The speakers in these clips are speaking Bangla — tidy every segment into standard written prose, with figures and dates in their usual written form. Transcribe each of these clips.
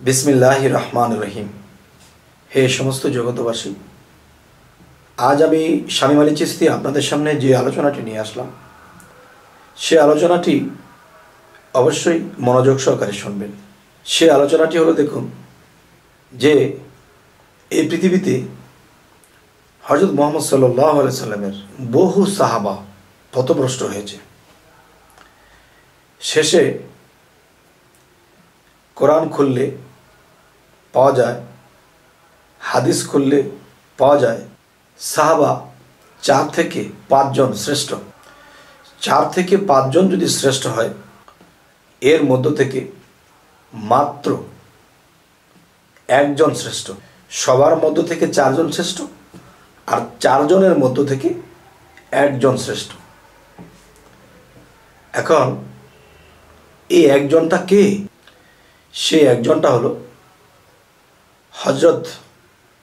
বিসমিল্লাহির রহমানির রহিম। হে সমস্ত জগতবাসী, আজ আমি শামীম আলী চিশতি আপনাদের সামনে যে আলোচনাটি নিয়ে আসলাম, সে আলোচনাটি অবশ্যই মনোযোগ সহকারে শুনবেন। সে আলোচনাটি হলো, দেখুন যে এই পৃথিবীতে হযরত মুহাম্মদ সাল্লাল্লাহু আলাইহি সাল্লামের বহু সাহাবা পথভ্রষ্ট হয়েছে। শেষে কোরআন খুললে পাওয়া যায়, হাদিস খুললে পাওয়া যায়, সাহাবা 4 থেকে 5 জন শ্রেষ্ঠ। 4 থেকে 5 জন যদি শ্রেষ্ঠ হয়, এর মধ্য থেকে মাত্র একজন শ্রেষ্ঠ। সবার মধ্য থেকে 4 জন শ্রেষ্ঠ, আর 4 জনের মধ্য থেকে একজন শ্রেষ্ঠ। এখন এই একজনটা কে? সে একজনটা হলো হযরত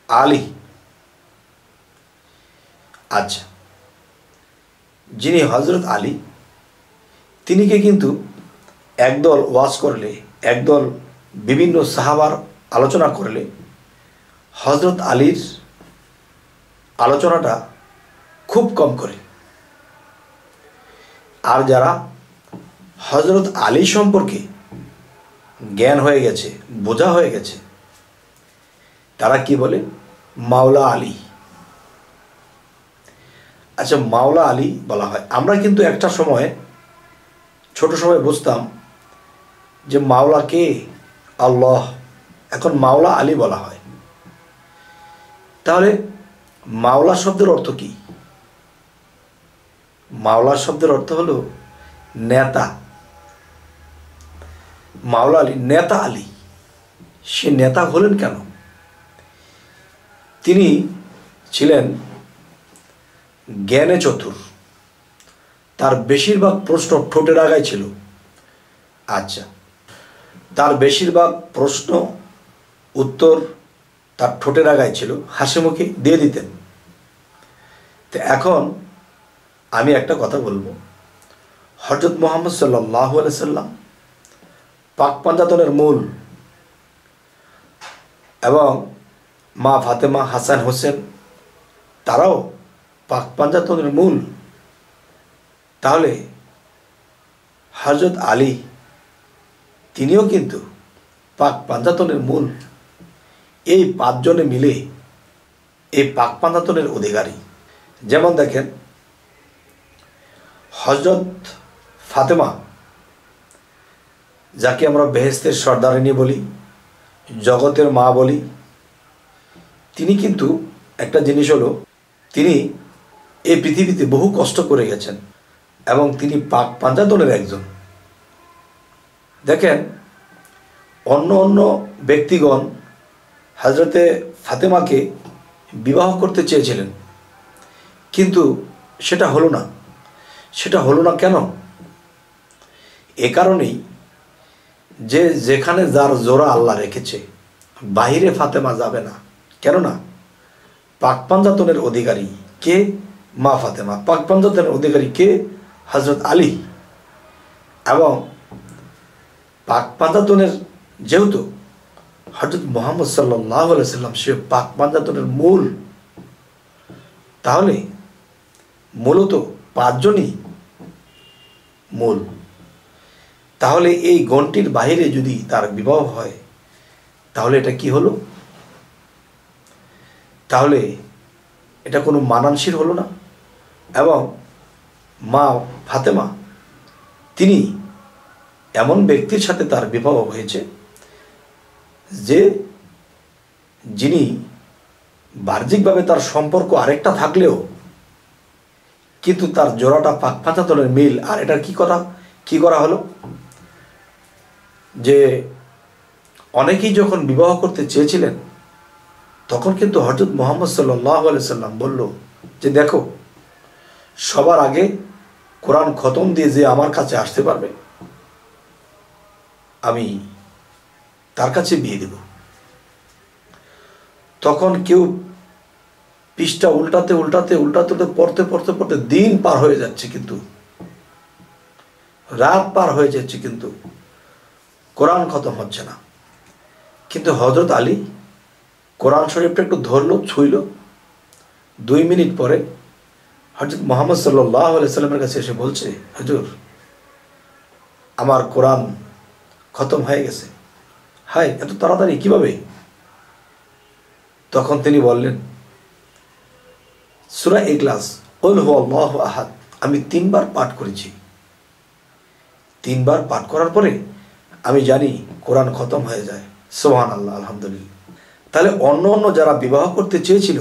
আলী। আচ্ছা, যিনি হযরত আলী, তিনিকে কিন্তু একদল ওয়াজ করলে, একদল বিভিন্ন সাহাবার আলোচনা করলে হযরত আলীর আলোচনাটা খুব কম করে। আর যারা হযরত আলী সম্পর্কে জ্ঞান হয়ে গেছে, বোঝা হয়ে গেছে, তারা কি বলে? মাওলা আলী। আচ্ছা, মাওলা আলী বলা হয়। আমরা কিন্তু একটা সময়, ছোট সময় বুঝতাম যে মাওলা কে? আল্লাহ। এখন মাওলা আলী বলা হয়। তাহলে মাওলা শব্দের অর্থ কি? মাওলা শব্দের অর্থ হলো নেতা। মাওলা আলী নেতা আলী। সে নেতা হলেন কেন? তিনি ছিলেন জ্ঞানে চতুর। তার বেশিরভাগ প্রশ্ন ঠোঁটের আগায় ছিল। আচ্ছা, তার বেশিরভাগ প্রশ্ন উত্তর তার ঠোঁটের আগায় ছিল, হাসি মুখে দিয়ে দিতেন। তো এখন আমি একটা কথা বলবো, হযরত মুহাম্মদ সাল্লাল্লাহু আলাইহি সাল্লাম পাক পাঞ্জাতনের মূল, এবং মা ফাতেমা, হাসান, হোসেন, তারাও পাক পাঞ্জাতনের মূল। তাহলে হযরত আলী, তিনিও কিন্তু পাক পাঞ্জাতনের মূল। এই 5 জনে মিলে এই পাক পাঞ্জাতনের অধিকারী। যেমন দেখেন, হযরত ফাতেমা, যাকে আমরা বেহেশতের সর্দারিনী বলি, জগতের মা বলি, তিনি কিন্তু একটা জিনিস হলো, তিনি এই পৃথিবীতে বহু কষ্ট করে গেছেন এবং তিনি পাক পাঞ্জাতনের একজন। দেখেন, অন্য অন্য ব্যক্তিগণ হযরতে ফাতেমাকে বিবাহ করতে চেয়েছিলেন, কিন্তু সেটা হলো না। সেটা হলো না কেন? এ কারণেই যে যেখানে যার জোড়া আল্লাহ রেখেছে, বাহিরে ফাতেমা যাবে না। কেননা পাক পাঞ্জাতনের অধিকারী কে? মা ফাতেমা। পাক পাঞ্জাতনের অধিকারী কে? হযরত আলী। এবং পাক পাঞ্জাতনের যেহেতু হযরত মুহাম্মদ সাল্লাল্লাহু আলাইহি সাল্লাম, সে পাক পাঞ্জাতনের মূল, তাহলে মূলত 5 জনই মূল। তাহলে এই গণটির বাহিরে যদি তার বিবাহ হয়, তাহলে এটা কি হলো? তাহলে এটা কোনো মানানসির হলো না। এবং মা ফাতেমা, তিনি এমন ব্যক্তির সাথে তার বিবাহ হয়েছে যে, যিনি বাহ্যিকভাবে তার সম্পর্ক আরেকটা থাকলেও কিন্তু তার জোড়াটা পাক পাঞ্জাতনের মিল। আর এটা কি করা হলো যে, অনেকেই যখন বিবাহ করতে চেয়েছিলেন, তখন কিন্তু হযরত মুহাম্মদ সাল্লাল্লাহু আলাইহি সাল্লাম বলল যে, দেখো, সবার আগে কোরআন খতম দিয়ে যে আমার কাছে আসতে পারবে, আমি তার কাছে বিয়ে দেব। তখন কেউ পৃষ্ঠা উল্টাতে উল্টাতে উল্টাতে পড়তে পড়তে পড়তে দিন পার হয়ে যাচ্ছে, কিন্তু রাত পার হয়ে যাচ্ছে, কিন্তু কোরআন খতম হচ্ছে না। কিন্তু হজরত আলী কোরআন শরীফটা একটু ধরলো, ছুঁইল। 2 মিনিট পরে হজরত মুহাম্মদ সাল্লাল্লাহু আলাইহি সাল্লামের কাছে এসে বলছে, হুজুর আমার কোরআন খতম হয়ে গেছে। হায়, এত তাড়াতাড়ি কিভাবে? তখন তিনি বললেন, সূরা ইখলাস কুল হুয়াল্লাহু আহাদ আমি 3 বার পাঠ করেছি। 3 বার পাঠ করার পরে আমি জানি কোরআন খতম হয়ে যায়। সুবহানাল্লাহ, আলহামদুলিল্লাহ। তাহলে অন্য অন্য যারা বিবাহ করতে চেয়েছিল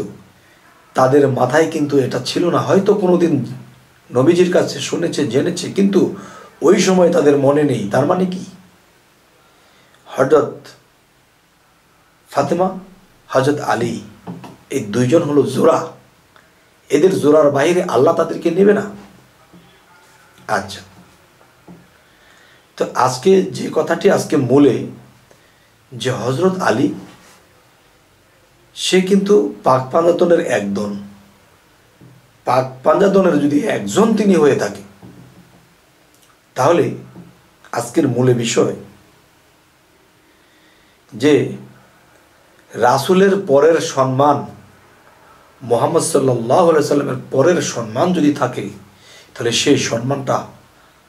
তাদের মাথায় কিন্তু এটা ছিল না। হয়তো কোনোদিন নবীজির কাছে শুনেছে, জেনেছে, কিন্তু ওই সময় তাদের মনে নেই। তার মানে কি? হযরত ফাতেমা, হযরত আলী, এই 2 জন হলো জোড়া। এদের জোড়ার বাইরে আল্লাহ তাদেরকে নেবে না। আচ্ছা, তো আজকে যে কথাটি আজকে মূলে, যে হযরত আলী সে কিন্তু পাক পাঞ্জাতনের একজন। পাক পাঞ্জাতনের যদি একজন তিনি হয়ে থাকে, তাহলে আজকের মূলে বিষয় যে রাসূলের পরের সম্মান, মুহাম্মদ সাল্লাল্লাহু আলাইহি সাল্লামের পরের সম্মান যদি থাকে, তাহলে সেই সম্মানটা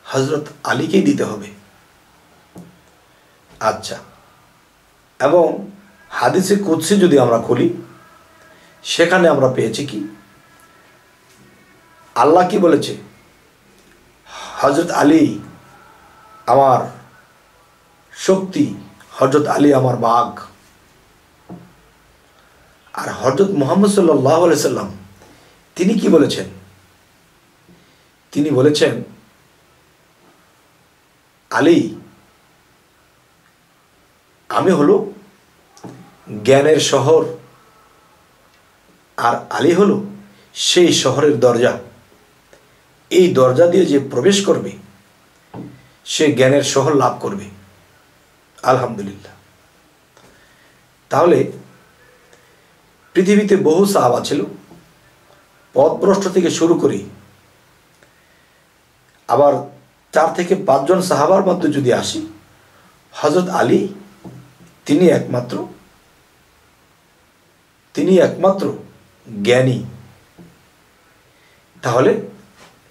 হযরত আলীকেই দিতে হবে। আচ্ছা, এবং হাদিসে কুদসি যদি আমরা খুলি, সেখানে আমরা পেয়েছি কি, আল্লাহ কি বলেছে? হযরত আলী আমার শক্তি, হযরত আলী আমার বাঘ। আর হযরত মুহাম্মদ সাল্লাল্লাহু আলাইহি সাল্লাম তিনি কি বলেছেন? তিনি বলেছেন, আলী আমি হলো জ্ঞানের শহর, আর আলী হলো সেই শহরের দরজা। এই দরজা দিয়ে যে প্রবেশ করবে সে জ্ঞানের শহর লাভ করবে। আলহামদুলিল্লাহ। তাহলে পৃথিবীতে বহু সাহাবা ছিল, পথভ্রষ্ট থেকে শুরু করে আবার 4 থেকে 5 জন সাহাবার মধ্যে যদি আসি, হযরত আলী তিনি একমাত্র জ্ঞানী। তাহলে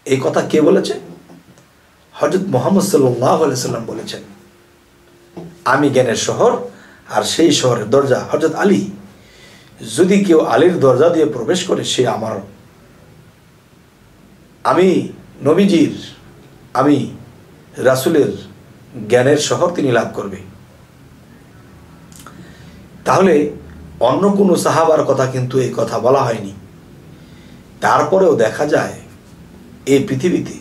এই কথা কে বলেছে? হযরত মুহাম্মদ সাল্লাল্লাহু আলাইহি সাল্লাম বলেছেন, আমি জ্ঞানের শহর আর সেই শহরের দরজা হযরত আলী। যদি কেউ আলীর দরজা দিয়ে প্রবেশ করে, সে আমার, আমি নবীজির, আমি রাসূলের জ্ঞানের শহর তিনি লাভ করবে। তাহলে অন্য কোনো সাহাবার কথা কিন্তু এই কথা বলা হয়নি। তারপরেও দেখা যায় এই পৃথিবীতে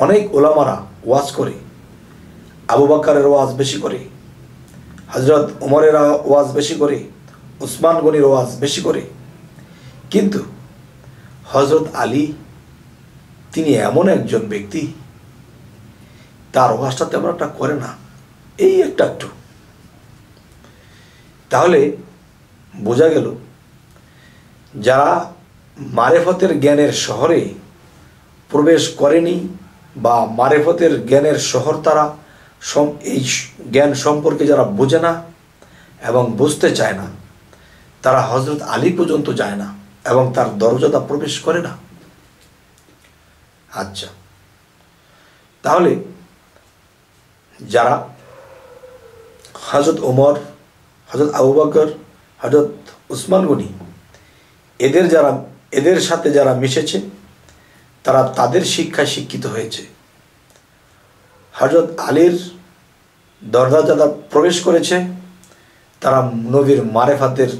অনেক ওলামারা ওয়াজ করে। আবু বকরের ওয়াজ বেশি করে, হযরত ওমরের ওয়াজ বেশি করে, উসমান গনির ওয়াজ বেশি করে, কিন্তু হযরত আলী তিনি এমন একজন ব্যক্তি, তার ওয়াজটা তেমন একটা করে না, এই একটু। তাহলে বোঝা গেল যারা মারেফতের জ্ঞানের শহরে প্রবেশ করেনি বা মারেফতের জ্ঞানের শহর তারা এই জ্ঞান সম্পর্কে যারা বোঝে না এবং বুঝতে চায় না, তারা হযরত আলী পর্যন্ত যায় না এবং তার দরজাটা প্রবেশ করে না। আচ্ছা, তাহলে যারা হযরত ওমর, হযরত আবু বকর, হযরত উসমান গনি, এদের সাথে যারা মিশেছে, তারা তাদের শিক্ষায় শিক্ষিত হয়েছে। হযরত আলীর দরজা যারা প্রবেশ করেছে, তারা নবীর মারেফাতের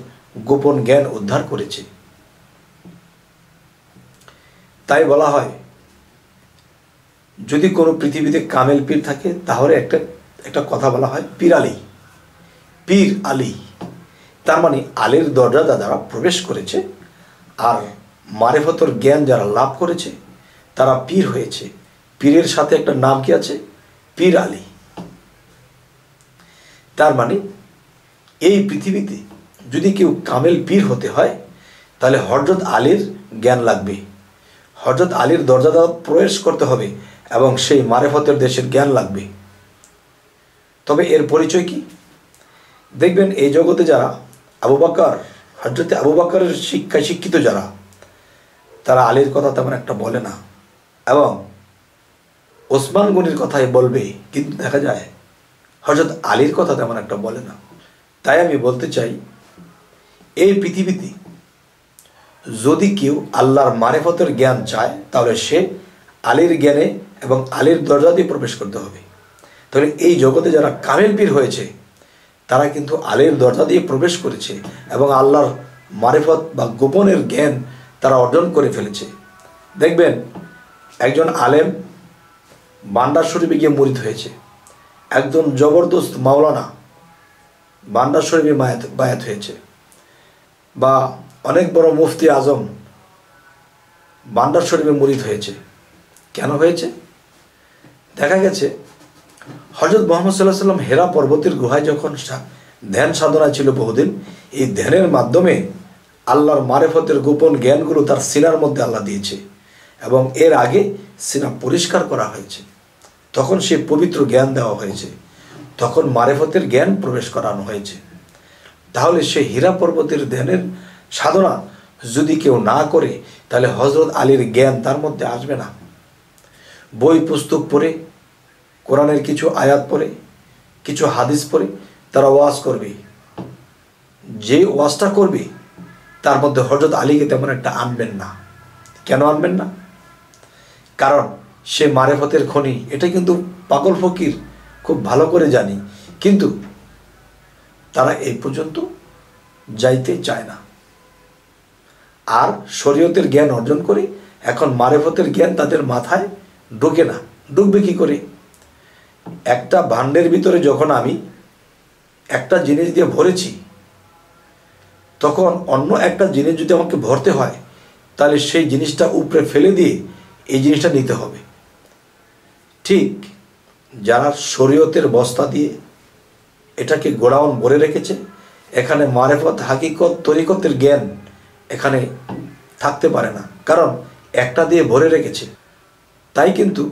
গোপন জ্ঞান উদ্ধার করেছে। তাই বলা হয়, যদি কোনো পৃথিবীতে কামেল পীর থাকে, তাহলে একটা কথা বলা হয় পীর আলী, পীর আলী। তার মানে আলীর দরজা যারা প্রবেশ করেছে আর মারেফতের জ্ঞান যারা লাভ করেছে, তারা পীর হয়েছে। পীরের সাথে একটা নাম কি আছে? পীর আলী। তার মানে এই পৃথিবীতে যদি কেউ কামেল পীর হতে হয়, তাহলে হযরত আলীর জ্ঞান লাগবে, হযরত আলীর দরজা প্রবেশ করতে হবে এবং সেই মারেফতের দেশের জ্ঞান লাগবে। তবে এর পরিচয় কি? দেখবেন এই জগতে যারা আবু বকর, হযরতে আবু বকরের শিক্ষায় শিক্ষিত যারা, তারা আলীর কথা তেমন একটা বলে না, এবং ওসমান গনির কথাই বলবে, কিন্তু দেখা যায় হযরত আলীর কথা তেমন একটা বলে না। তাই আমি বলতে চাই, এই পৃথিবীতে যদি কেউ আল্লাহর মারিফতের জ্ঞান চায়, তাহলে সে আলীর জ্ঞানে এবং আলীর দরজা দিয়ে প্রবেশ করতে হবে। তাহলে এই জগতে যারা কামেল পীর হয়েছে, তারা কিন্তু আলীর দরজা দিয়ে প্রবেশ করেছে এবং আল্লাহর মারিফত বা গোপনের জ্ঞান তারা অর্জন করে ফেলেছে। দেখবেন একজন আলেম বান্ডার শরীফে গিয়ে মুরিদ হয়েছে, একজন জবরদস্ত মাওলানা বান্ডার শরীফে বায়াত হয়েছে, বা অনেক বড় মুফতি আজম বান্ডার শরীফে মুরিদ হয়েছে। কেন হয়েছে? দেখা গেছে হযরত মুহাম্মদ সাল্লাল্লাহু আলাইহি ওয়াসাল্লাম হেরা পর্বতের গুহায় যখন ধ্যান সাধনা ছিল বহুদিন, এই ধ্যানের মাধ্যমে আল্লাহর মারিফতের গোপন জ্ঞানগুলো তার সিনার মধ্যে আল্লাহ দিয়েছে, এবং এর আগে সিনা পরিষ্কার করা হয়েছে, তখন সে পবিত্র জ্ঞান দেওয়া হয়েছে, তখন মারিফতের জ্ঞান প্রবেশ করানো হয়েছে। তাহলে সে হীরা পর্বতের ধ্যানের সাধনা যদি কেউ না করে, তাহলে হযরত আলীর জ্ঞান তার মধ্যে আসবে না। বই পুস্তক পড়ে, কোরআনের কিছু আয়াত পড়ে, কিছু হাদিস পড়ে তারা ওয়াজ করবে, যে ওয়াজটা করবে তার মধ্যে হযরত আলীকে তেমন একটা আনবেন না। কেন আনবেন না? কারণ সে মারিফতের খনি, এটা কিন্তু পাগল ফকির খুব ভালো করে জানি, কিন্তু তারা এই পর্যন্ত যাইতে চায় না। আর শরীয়তের জ্ঞান অর্জন করে এখন মারিফতের জ্ঞান তাদের মাথায় ঢোকে না। ঢুকবে কি করে? একটা ভাণ্ডের ভিতরে যখন আমি একটা জিনিস দিয়ে ভরেছি, তখন অন্য একটা জিনিস যদি আমাকে ভরতে হয়, তাহলে সেই জিনিসটা উপরে ফেলে দিয়ে এই জিনিসটা নিতে হবে। ঠিক যারা শরীয়তের বস্তা দিয়ে এটাকে গোডাউন ভরে রেখেছে, এখানে মারিফত, হাকিকত, তরিকতের জ্ঞান এখানে থাকতে পারে না, কারণ একটা দিয়ে ভরে রেখেছে। তাই কিন্তু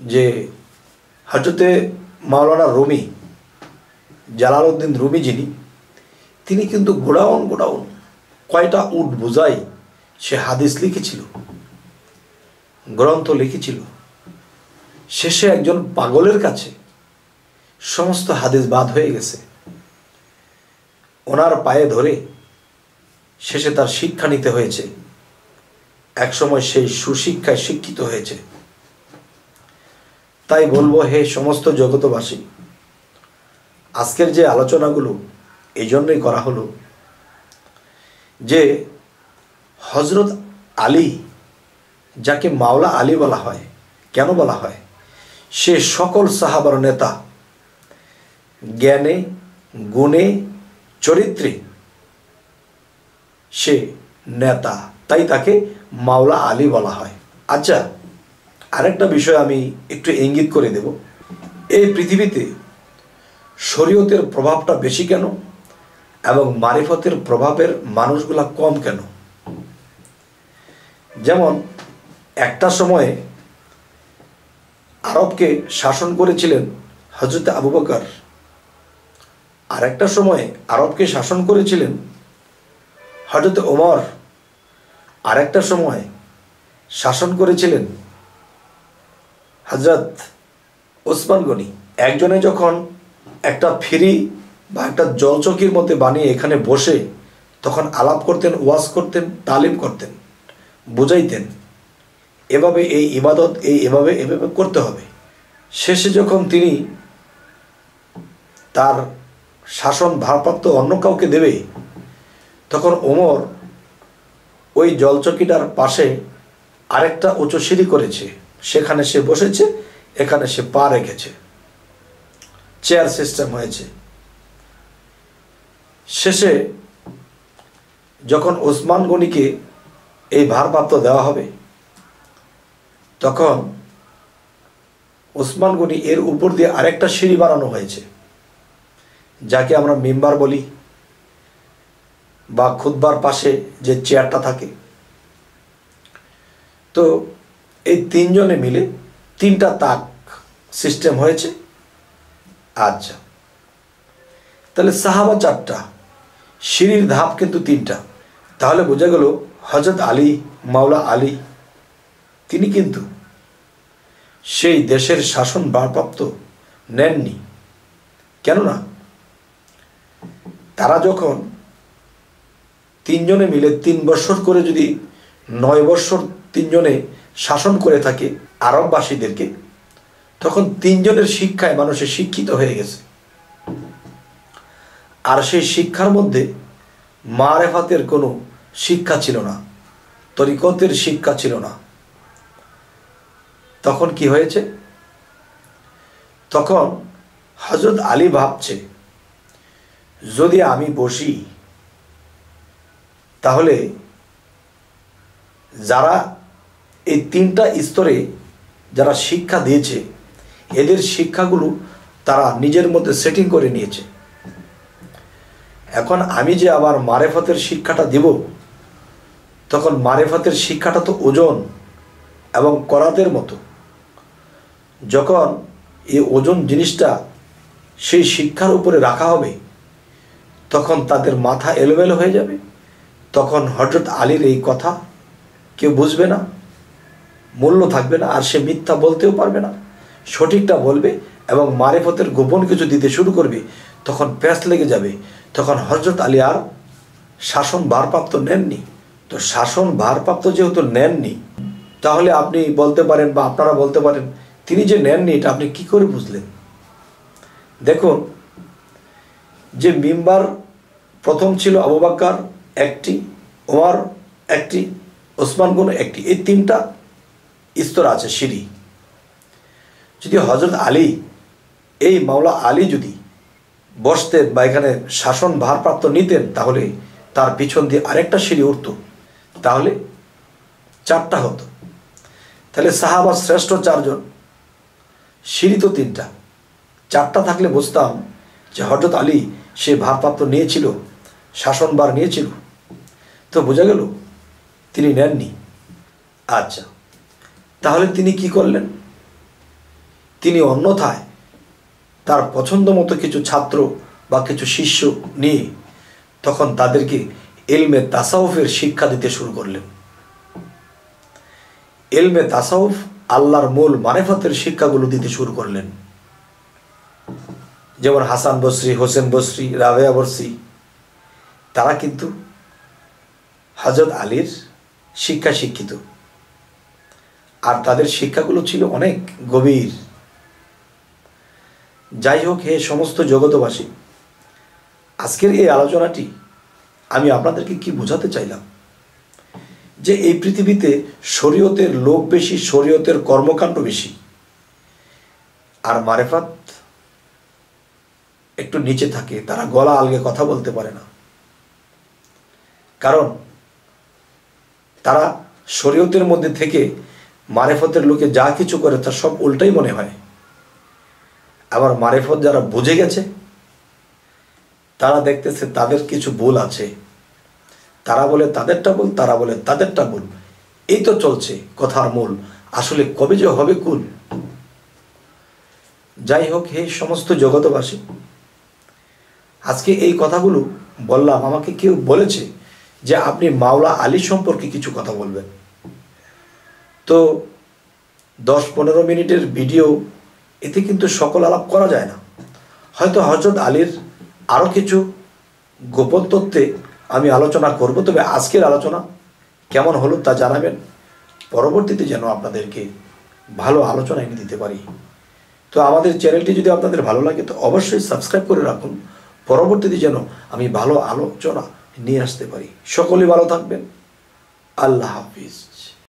যে হযরতে মাওলানা রুমি, জালালউদ্দিন রুমি যিনি, তিনি কিন্তু গোডাউন কয়টা উট বোঝাই সে হাদিস লিখেছিল, গ্রন্থ লিখেছিল। শেষে একজন পাগলের কাছে সমস্ত হাদিস বাদ হয়ে গেছে, ওনার পায়ে ধরে শেষে তার শিক্ষা নিতে হয়েছে। একসময় সেই সুশিক্ষায় শিক্ষিত হয়েছে। তাই বলবো, হে সমস্ত জগতবাসী, আজকের যে আলোচনাগুলো এই জন্যই করা হলো যে হযরত আলী, যাকে মাওলা আলী বলা হয়, কেন বলা হয়? সে সকল সাহাবার নেতা, জ্ঞানে, গুণে, চরিত্রে সে নেতা, তাই তাকে মাওলা আলী বলা হয়। আচ্ছা, আরেকটা বিষয় আমি একটু ইঙ্গিত করে দেব। এই পৃথিবীতে শরীয়তের প্রভাবটা বেশি কেন এবং মারিফতের প্রভাবের মানুষগুলা কম কেন? যেমন একটা সময়ে আরবকে শাসন করেছিলেন হযরত আবু বকর, আর একটা সময়ে আরবকে শাসন করেছিলেন হযরত ওমর, আর একটা সময় শাসন করেছিলেন হযরত ওসমান গনি। একজনে যখন একটা ফ্রি বা একটা জলচকির মধ্যে বানিয়ে এখানে বসে তখন আলাপ করতেন, ওয়াজ করতেন, তালিম করতেন, বুঝাইতেন, এভাবে এই ইবাদত এভাবে করতে হবে। শেষে যখন তিনি তার শাসন ভারপ্রাপ্ত অন্য কাউকে দেবে, তখন ওমর ওই জলচকিটার পাশে আরেকটা উঁচু সিঁড়ি করেছে, সেখানে সে বসেছে, এখানে সে পা রেখেছে, চেয়ার সিস্টেম হয়েছে। শেষে যখন ওসমান গনিকে এই ভারপ্রাপ্ত দেওয়া হবে, তখন ওসমান গনি এর উপর দিয়ে আরেকটা সিঁড়ি বানানো হয়েছে, যাকে আমরা মিম্বার বলি, বা খুতবার পাশে যে চেয়ারটা থাকে। তো এই তিনজনে মিলে তিনটা তাক সিস্টেম হয়েছে। আচ্ছা, তাহলে সাহাবা 4টা, সিঁড়ির ধাপ কিন্তু 3টা। তাহলে বোঝা গেল হযরত আলী, মাওলা আলী, তিনি কিন্তু সেই দেশের শাসন ভারপ্রাপ্ত নেননি। কেননা তারা যখন 3 জনে মিলে 3 বছর করে যদি 9 বছর 3 জনে শাসন করে থাকে আরববাসীদেরকে, তখন 3 জনের শিক্ষায় মানুষের শিক্ষিত হয়ে গেছে। আর সেই শিক্ষার মধ্যে মারেফাতের কোনো শিক্ষা ছিল না, তরিকতের শিক্ষা ছিল না। তখন কি হয়েছে? তখন হযরত আলী ভাবছে, যদি আমি বসি তাহলে যারা এই 3টা স্তরে যারা শিক্ষা দিয়েছে, এদের শিক্ষাগুলো তারা নিজের মধ্যে সেটিং করে নিয়েছে। এখন আমি যে আবার মারেফতের শিক্ষাটা দেব, তখন মারেফতের শিক্ষাটা তো ওজন এবং করাতের মতো। যখন এই ওজন জিনিসটা সেই শিক্ষার উপরে রাখা হবে, তখন তাদের মাথা এলোমেলো হয়ে যাবে। তখন হযরত আলীর এই কথা কেউ বুঝবে না, মূল্য থাকবে না, আর সে মিথ্যা বলতেও পারবে না, সঠিকটা বলবে এবং মারেফতের গোপন কিছু দিতে শুরু করবে। তখন প্যাঁচ লেগে যাবে। তখন হযরত আলী আর শাসন ভারপ্রাপ্ত নেননি। তো শাসন ভারপ্রাপ্ত যেহেতু নেননি, তাহলে আপনি বলতে পারেন বা আপনারা বলতে পারেন, তিনি যে নেননি এটা আপনি কি করে বুঝলেন? দেখুন, যে মিম্বার প্রথম ছিল আবু বকর একটি, ওমর একটি, ওসমান গনি একটি, এই 3টা স্তর আছে সিঁড়ি। যদি হযরত আলী, এই মাওলা আলী যদি বসতেন বা এখানে শাসন ভারপ্রাপ্ত নিতেন, তাহলে তার পিছন দিয়ে আরেকটা সিঁড়ি উঠত, তাহলে 4টা হতো। তাহলে সাহাবা শ্রেষ্ঠ 4 জন, সিঁড়ি তো 3টা, 4টা থাকলে বুঝতাম যে হযরত আলী সে ভারপ্রাপ্ত নিয়েছিল, শাসনভার নিয়েছিল। তো বোঝা গেল তিনি নেননি। আচ্ছা, তাহলে তিনি কি করলেন? তিনি অন্যথায় তার পছন্দ মতো কিছু ছাত্র বা কিছু শিষ্য নিয়ে তখন তাদেরকে ইলমে তাসাউফের শিক্ষা দিতে শুরু করলেন। ইলমে তাসাউফ, আল্লাহর মূল মারিফতের শিক্ষাগুলো দিতে শুরু করলেন। যেমন হাসান বসরি, হোসেন বসরি, রাবেয়া বসরি, তারা কিন্তু হযরত আলীর শিক্ষা শিক্ষিত, আর তাদের শিক্ষাগুলো ছিল অনেক গভীর। যাই হোক, হে সমস্ত জগতবাসী, আজকের এই আলোচনাটি আমি আপনাদেরকে কি বোঝাতে চাইলাম, যে এই পৃথিবীতে শরীয়তের লোক বেশি, শরীয়তের কর্মকাণ্ড বেশি, আর মারেফাত একটু নিচে থাকে। তারা গলা আলগে কথা বলতে পারে না, কারণ তারা শরীয়তের মধ্যে থেকে মারেফতের লোকে যা কিছু করে তার সব উল্টাই মনে হয়। আবার মারেফত যারা বুঝে গেছে, তারা দেখতেছে তাদের কিছু ভুল আছে, তারা বলে তাদেরটা ভুল, তারা বলে তাদেরটা ভুল। এই তো চলছে কথার মূল, আসলে কবে যে হবে কুল। যাই হোক, হে সমস্ত জগতবাসী, আজকে এই কথাগুলো বললাম। আমাকে কেউ বলেছে যে আপনি মাওলা আলী সম্পর্কে কিছু কথা বলবেন। তো 10-15 মিনিটের ভিডিও, এতে কিন্তু সকল আলাপ করা যায় না। হয়তো হযরত আলীর আরও কিছু গোপন তথ্যে আমি আলোচনা করব। তবে আজকের আলোচনা কেমন হলো তা জানাবেন, পরবর্তীতে যেন আপনাদেরকে ভালো আলোচনা এনে দিতে পারি। তো আমাদের চ্যানেলটি যদি আপনাদের ভালো লাগে তো অবশ্যই সাবস্ক্রাইব করে রাখুন, পরবর্তীতে যেন আমি ভালো আলোচনা নিয়ে আসতে পারি। সকলেই ভালো থাকবেন। আল্লাহ হাফিজ।